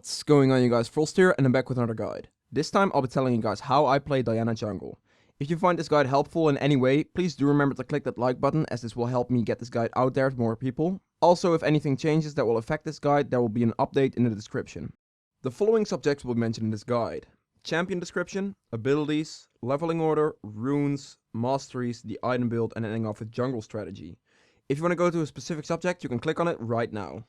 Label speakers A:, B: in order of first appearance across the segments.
A: What's going on, you guys? Frost here, and I'm back with another guide. This time I'll be telling you guys how I play Diana jungle. If you find this guide helpful in any way, please do remember to click that like button, as this will help me get this guide out there to more people. Also, if anything changes that will affect this guide, there will be an update in the description. The following subjects will be mentioned in this guide: champion description, abilities, leveling order, runes, masteries, the item build, and ending off with jungle strategy. If you want to go to a specific subject, you can click on it right now.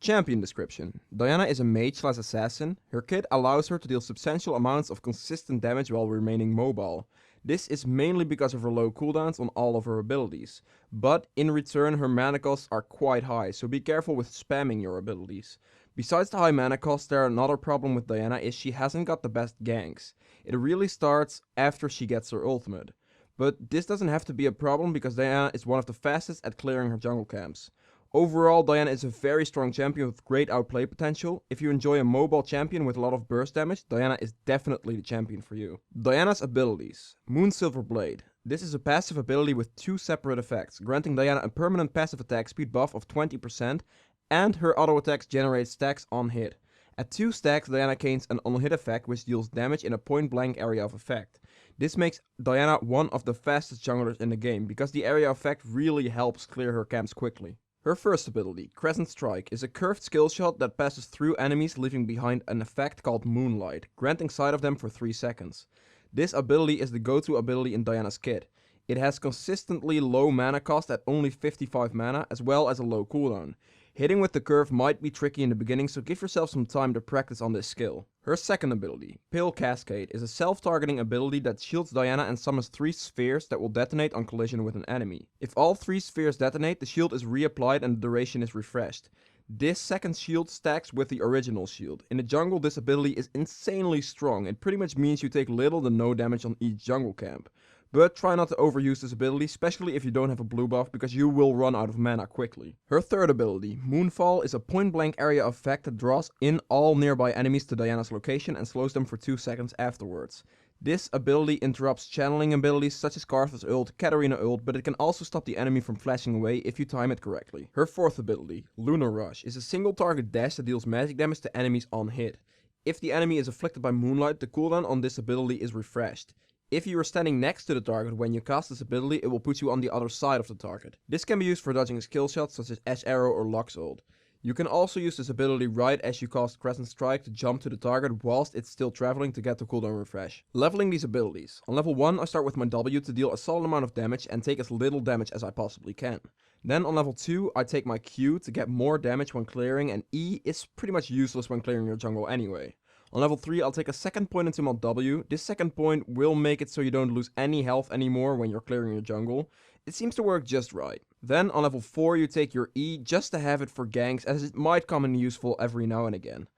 A: Champion description. Diana is a mage/assassin. Her kit allows her to deal substantial amounts of consistent damage while remaining mobile. This is mainly because of her low cooldowns on all of her abilities. But in return, her mana costs are quite high, so be careful with spamming your abilities. Besides the high mana cost, another problem with Diana is she hasn't got the best ganks. It really starts after she gets her ultimate. But this doesn't have to be a problem because Diana is one of the fastest at clearing her jungle camps. Overall, Diana is a very strong champion with great outplay potential. If you enjoy a mobile champion with a lot of burst damage, Diana is definitely the champion for you. Diana's abilities. Moonsilver Blade. This is a passive ability with two separate effects, granting Diana a permanent passive attack speed buff of 20%, and her auto attacks generate stacks on hit. At 2 stacks, Diana gains an on-hit effect which deals damage in a point-blank area of effect. This makes Diana one of the fastest junglers in the game, because the area of effect really helps clear her camps quickly. Her first ability, Crescent Strike, is a curved skill shot that passes through enemies, leaving behind an effect called Moonlight, granting sight of them for 3 seconds. This ability is the go-to ability in Diana's kit. It has consistently low mana cost at only 55 mana, as well as a low cooldown. Hitting with the curve might be tricky in the beginning, so give yourself some time to practice on this skill. Her second ability, Pale Cascade, is a self-targeting ability that shields Diana and summons 3 spheres that will detonate on collision with an enemy. If all 3 spheres detonate, the shield is reapplied and the duration is refreshed. This second shield stacks with the original shield. In the jungle, this ability is insanely strong. It pretty much means you take little to no damage on each jungle camp. But try not to overuse this ability, especially if you don't have a blue buff, because you will run out of mana quickly. Her third ability, Moonfall, is a point-blank area effect that draws in all nearby enemies to Diana's location and slows them for 2 seconds afterwards. This ability interrupts channeling abilities such as Karthus ult, Katarina ult, but it can also stop the enemy from flashing away if you time it correctly. Her fourth ability, Lunar Rush, is a single target dash that deals magic damage to enemies on hit. If the enemy is afflicted by Moonlight, the cooldown on this ability is refreshed. If you are standing next to the target when you cast this ability, it will put you on the other side of the target. This can be used for dodging skill shots such as Ash Arrow or Lux ult. You can also use this ability right as you cast Crescent Strike to jump to the target whilst it's still traveling to get the cooldown refresh. Leveling these abilities. On level 1 I start with my W to deal a solid amount of damage and take as little damage as I possibly can. Then on level 2 I take my Q to get more damage when clearing, and E is pretty much useless when clearing your jungle anyway. On level 3 I'll take a second point into my W. This second point will make it so you don't lose any health anymore when you're clearing your jungle. It seems to work just right. Then on level 4 you take your E just to have it for ganks, as it might come in useful every now and again.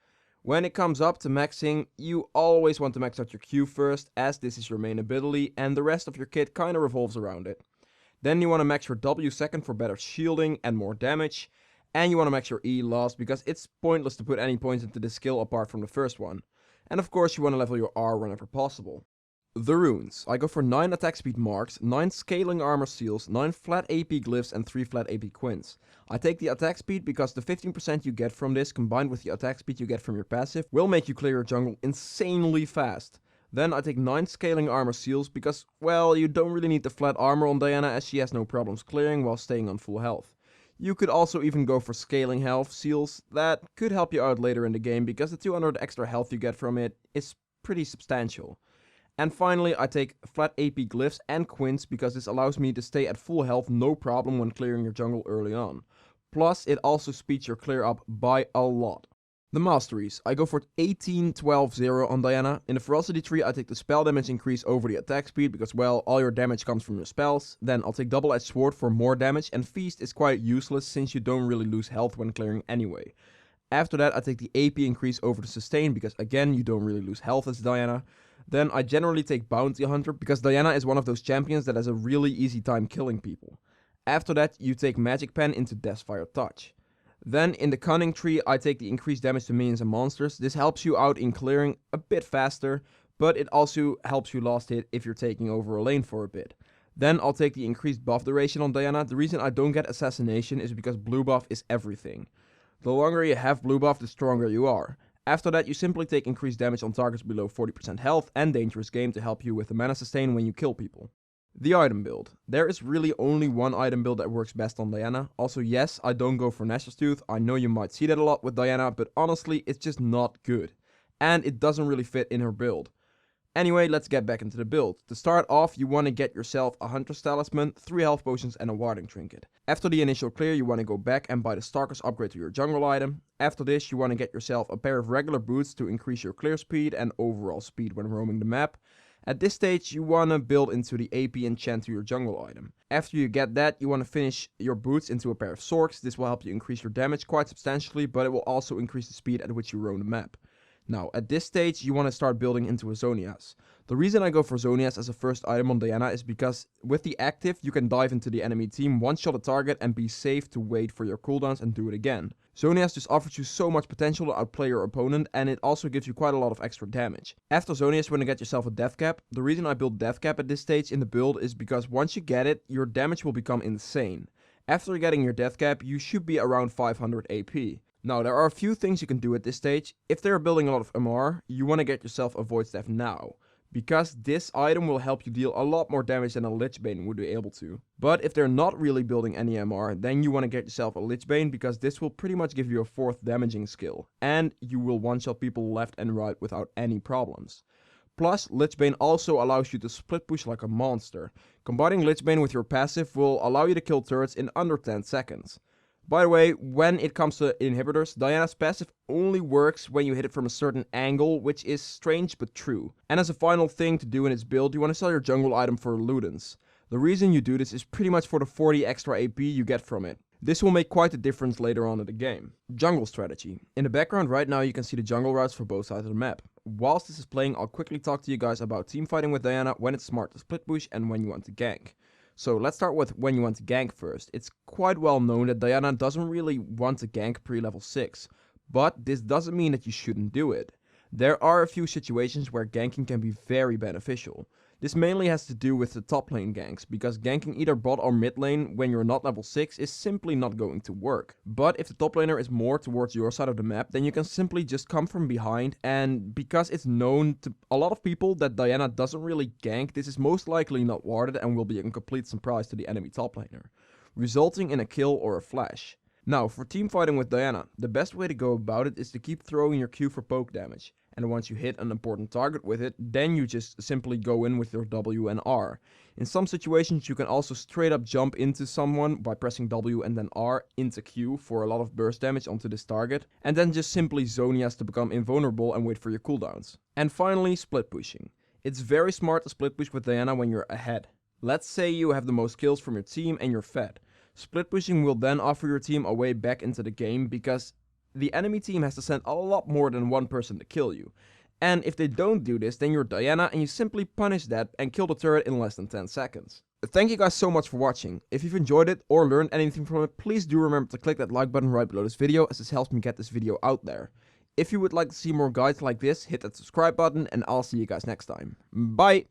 A: When it comes up to maxing, you always want to max out your Q first, as this is your main ability and the rest of your kit kinda revolves around it. Then you want to max your W second for better shielding and more damage. And you want to max your E last, because it's pointless to put any points into this skill apart from the first one. And of course you want to level your R whenever possible. The runes. I go for 9 attack speed marks, 9 scaling armor seals, 9 flat AP glyphs and 3 flat AP quints. I take the attack speed because the 15% you get from this combined with the attack speed you get from your passive will make you clear your jungle insanely fast. Then I take 9 scaling armor seals because, well, you don't really need the flat armor on Diana as she has no problems clearing while staying on full health. You could also even go for scaling health seals. That could help you out later in the game because the 200 extra health you get from it is pretty substantial. And finally I take flat AP glyphs and quints because this allows me to stay at full health no problem when clearing your jungle early on. Plus it also speeds your clear up by a lot. The Masteries. I go for 18-12-0 on Diana. In the Ferocity tree I take the spell damage increase over the attack speed because, well, all your damage comes from your spells. Then I'll take Double-Edged Sword for more damage, and Feast is quite useless since you don't really lose health when clearing anyway. After that I take the AP increase over the Sustain because, again, you don't really lose health as Diana. Then I generally take Bounty Hunter because Diana is one of those champions that has a really easy time killing people. After that you take Magic Pen into Deathfire Touch. Then in the Cunning tree I take the increased damage to minions and monsters. This helps you out in clearing a bit faster, but it also helps you last hit if you're taking over a lane for a bit. Then I'll take the increased buff duration on Diana. The reason I don't get assassination is because blue buff is everything. The longer you have blue buff, the stronger you are. After that, you simply take increased damage on targets below 40% health and dangerous game to help you with the mana sustain when you kill people. The item build. There is really only one item build that works best on Diana. Also, yes, I don't go for Nashor's Tooth. I know you might see that a lot with Diana, but honestly, it's just not good. And it doesn't really fit in her build. Anyway, let's get back into the build. To start off, you want to get yourself a Hunter's Talisman, 3 health potions and a Warding Trinket. After the initial clear, you want to go back and buy the Stalker's upgrade to your jungle item. After this, you want to get yourself a pair of regular boots to increase your clear speed and overall speed when roaming the map. At this stage, you want to build into the AP enchant to your jungle item. After you get that, you want to finish your boots into a pair of Sorks. This will help you increase your damage quite substantially, but it will also increase the speed at which you roam the map. Now, at this stage, you want to start building into a Zonias. The reason I go for Zonias as a first item on Diana is because with the active, you can dive into the enemy team, one-shot a target and be safe to wait for your cooldowns and do it again. Zonias just offers you so much potential to outplay your opponent, and it also gives you quite a lot of extra damage. After Zonias, you want to get yourself a Death Cap. The reason I build Death Cap at this stage in the build is because once you get it, your damage will become insane. After getting your Death Cap, you should be around 500 AP. Now, there are a few things you can do at this stage. If they're building a lot of MR, you want to get yourself a Void Staff now, because this item will help you deal a lot more damage than a Lich Bane would be able to. But if they're not really building any MR, then you want to get yourself a Lich Bane, because this will pretty much give you a 4th damaging skill, and you will one-shot people left and right without any problems. Plus, Lich Bane also allows you to split push like a monster. Combining Lich Bane with your passive will allow you to kill turrets in under 10 seconds. By the way, when it comes to inhibitors, Diana's passive only works when you hit it from a certain angle, which is strange but true. And as a final thing to do in its build, you want to sell your jungle item for Ludens. The reason you do this is pretty much for the 40 extra AP you get from it. This will make quite a difference later on in the game. Jungle strategy. In the background right now you can see the jungle routes for both sides of the map. Whilst this is playing, I'll quickly talk to you guys about teamfighting with Diana, when it's smart to split push and when you want to gank. So let's start with when you want to gank first. It's quite well known that Diana doesn't really want to gank pre-level 6, but this doesn't mean that you shouldn't do it. There are a few situations where ganking can be very beneficial. This mainly has to do with the top lane ganks, because ganking either bot or mid lane when you're not level 6 is simply not going to work. But if the top laner is more towards your side of the map, then you can simply just come from behind, and because it's known to a lot of people that Diana doesn't really gank, this is most likely not warded and will be a complete surprise to the enemy top laner, resulting in a kill or a flash. Now, for teamfighting with Diana, the best way to go about it is to keep throwing your Q for poke damage. And once you hit an important target with it, then you just simply go in with your W and R. In some situations you can also straight up jump into someone by pressing W and then R into Q for a lot of burst damage onto this target, and then just simply Zonias to become invulnerable and wait for your cooldowns. And finally, split pushing. It's very smart to split push with Diana when you're ahead. Let's say you have the most kills from your team and you're fed. Split pushing will then offer your team a way back into the game, because the enemy team has to send a lot more than one person to kill you. And if they don't do this, then you're Diana and you simply punish that and kill the turret in less than 10 seconds. Thank you guys so much for watching. If you've enjoyed it or learned anything from it, please do remember to click that like button right below this video, as this helps me get this video out there. If you would like to see more guides like this, hit that subscribe button and I'll see you guys next time. Bye!